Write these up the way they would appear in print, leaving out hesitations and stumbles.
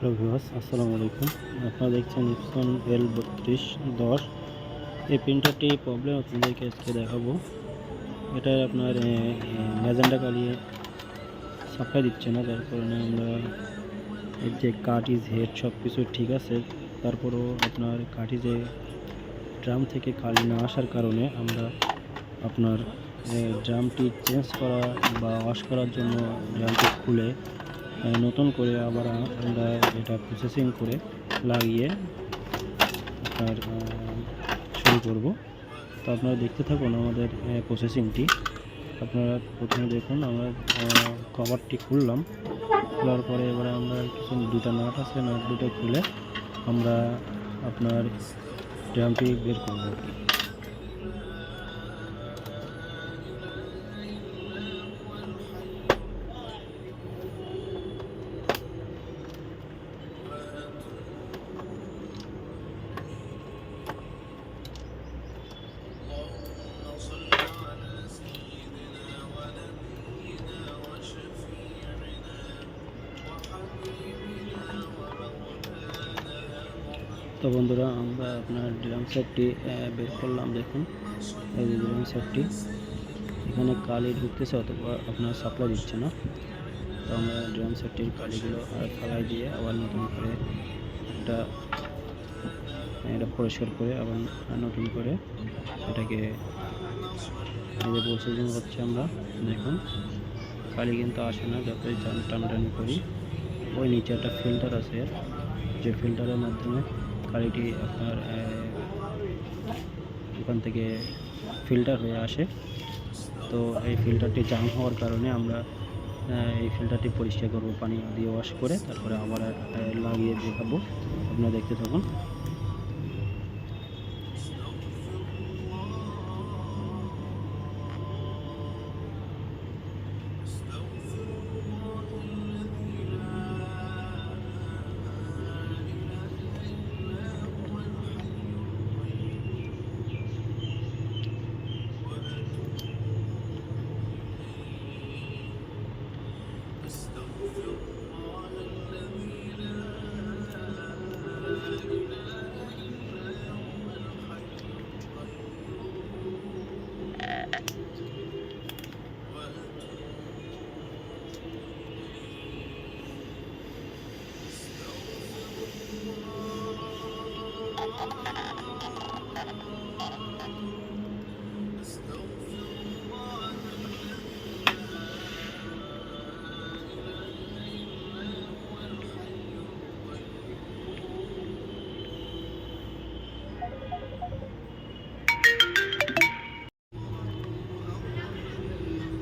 Hello viewers, আসসালামু আলাইকুম। আপনারা দেখছেন ইপসন L3210। এই প্রিন্টারটি প্রবলেম আপনাদেরকে আজকে দেখাবো। এটা আপনার ম্যাজেন্টা কালি সাপ্লাই দিচ্ছে না, যার কারণে আমরা এর যে কার্টিজ হেড সব কিছু ঠিক আছে, তারপরেও আপনার কার্টিজে ড্রাম থেকে কালি না আসার কারণে আমরা আপনার ড্রামটি চেঞ্জ করা বা ওয়াশ করার জন্য ড্রামটি খুলে নতুন করে আবার আমরা এটা প্রসেসিং করে লাগিয়ে আপনার শুরু করব। তো আপনারা দেখতে থাকুন আমাদের প্রসেসিংটি। আপনারা প্রথমে দেখুন, আমরা কভারটি খুললাম। খোলার পরে এবারে আমরা কিছু দুটো নাট আছে, নাট দুটো খুলে আমরা আপনার ড্রামটি বের করব। তো বন্ধুরা, আমরা আপনার ড্রাম সেটটি বের করলাম। দেখুন, এই যে ড্রাম সেটটি, এখানে কালি ঢুকতেছে অথবা আপনার সাপ্লাই দিচ্ছে না। তো আমরা ড্রাম সেটটির কালিগুলো ফালাই দিয়ে আবার নতুন করে এটা পরিষ্কার করে আবার নতুন করে এটাকে প্রসেসিং হচ্ছে। আমরা দেখুন, কালি কিন্তু আসে না যতই টানটানি করি। ওই নিচে একটা ফিল্টার আছে, যে ফিল্টারের মাধ্যমে কালিটি আপনার ওখান থেকে ফিল্টার হয়ে আসে। তো এই ফিল্টারটি জাম হওয়ার কারণে আমরা এই ফিল্টারটি পরিষ্কার করব পানি দিয়ে ওয়াশ করে, তারপরে আবার লাগিয়ে দেখাবো। আপনারা দেখতে থাকুন।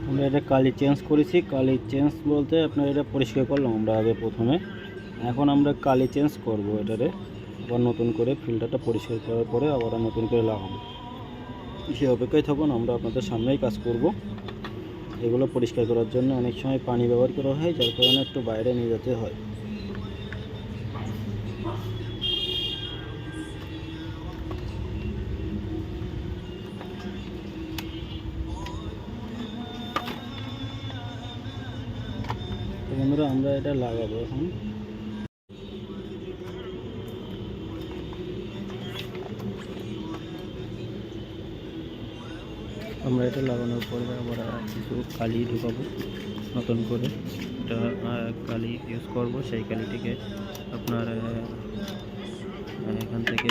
আমরা এটা কালি চেঞ্জ করেছি। কালি চেঞ্জ বলতে আপনার এটা পরিষ্কার করলাম আমরা আগে প্রথমে। এখন আমরা কালি চেঞ্জ করব এটারে, আবার নতুন করে ফিল্টারটা পরিষ্কার করার পরে আবার নতুন করে লাগাবো। সে অপেক্ষায় থাকুন, আমরা আপনাদের সামনেই কাজ করব। এগুলো পরিষ্কার করার জন্য অনেক সময় পানি ব্যবহার করা হয়, যার কারণে একটু বাইরে নিয়ে যেতে হয়। বন্ধুরা, আমরা এটা লাগাবো এখন। আমরা এটা লাগানোর পরে আবার কিছু কালি ঢুকাবো নতুন করে। এটা কালি ইউজ করব, সেই কালিটিকে আপনার এখান থেকে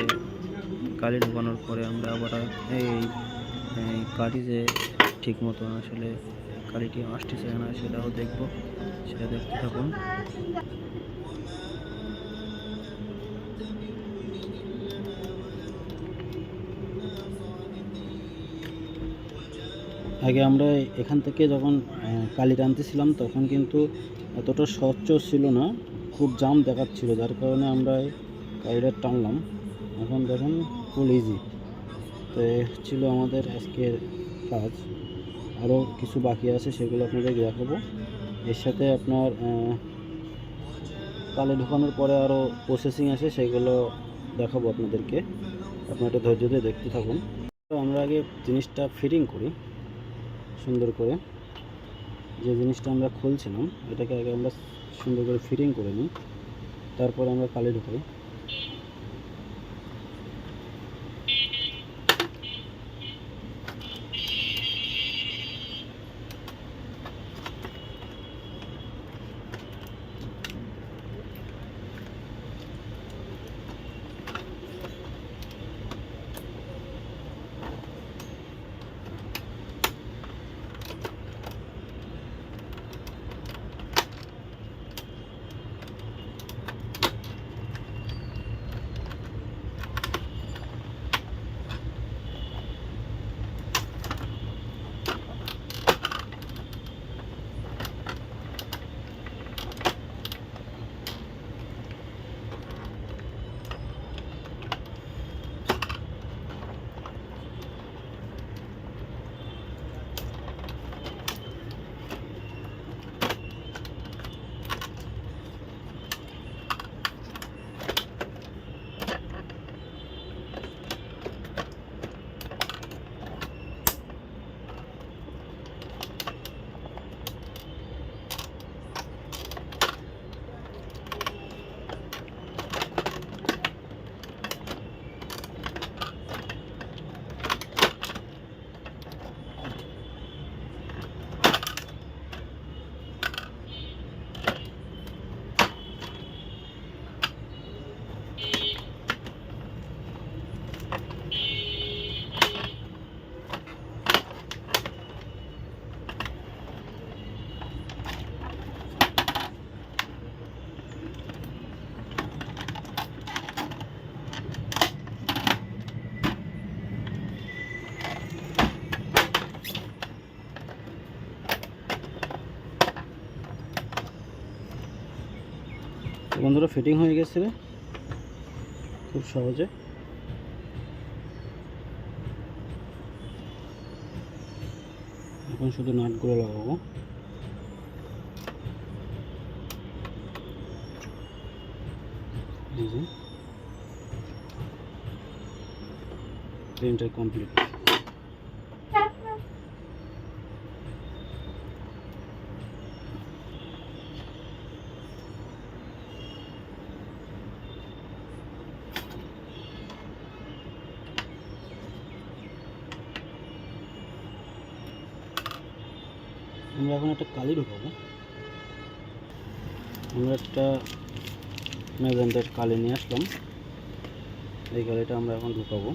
কালি ঢুকানোর পরে আমরা আবার এই কালি যে ঠিক মতো আসলে কালিটি আসতেছে না সেটাও দেখব, সেটা দেখতে থাকুন। আগে আমরা এখান থেকে যখন কালি টানতেছিলাম তখন কিন্তু এতটা স্বচ্ছ ছিল না, খুব জাম দেখাচ্ছিল, যার কারণে আমরা কালিটা টানলাম। এখন দেখুন ফুল ইজি। তো ছিল আমাদের আজকের কাজ। আরও কিছু বাকি আছে, সেগুলো আপনাদের দেখাবো। এর সাথে আপনার কালি ঢোকানোর পরে আরও প্রসেসিং আছে, সেগুলো দেখাবো আপনাদেরকে। আপনারা একটা ধৈর্য দিয়ে দেখতে থাকুন। তো আমরা আগে জিনিসটা ফিটিং করি সুন্দর করে। যে জিনিসটা আমরা খুলছিলাম এটাকে আগে আমরা সুন্দর করে ফিটিং করে নিই, তারপর আমরা কালি ঢুকাই। বন্ধুরা, ফিটিং হয়ে গেছে খুব সহজে। এখন শুধু নাটগুলো লাগাবো। এই যে প্রিন্টার কমপ্লিট। আমরা এখন একটা কালি ঢুকাবো। আমরা একটা ম্যাজেন্টার কালি নিয়ে আসলাম, এই কালিটা আমরা এখন ঢুকাবো।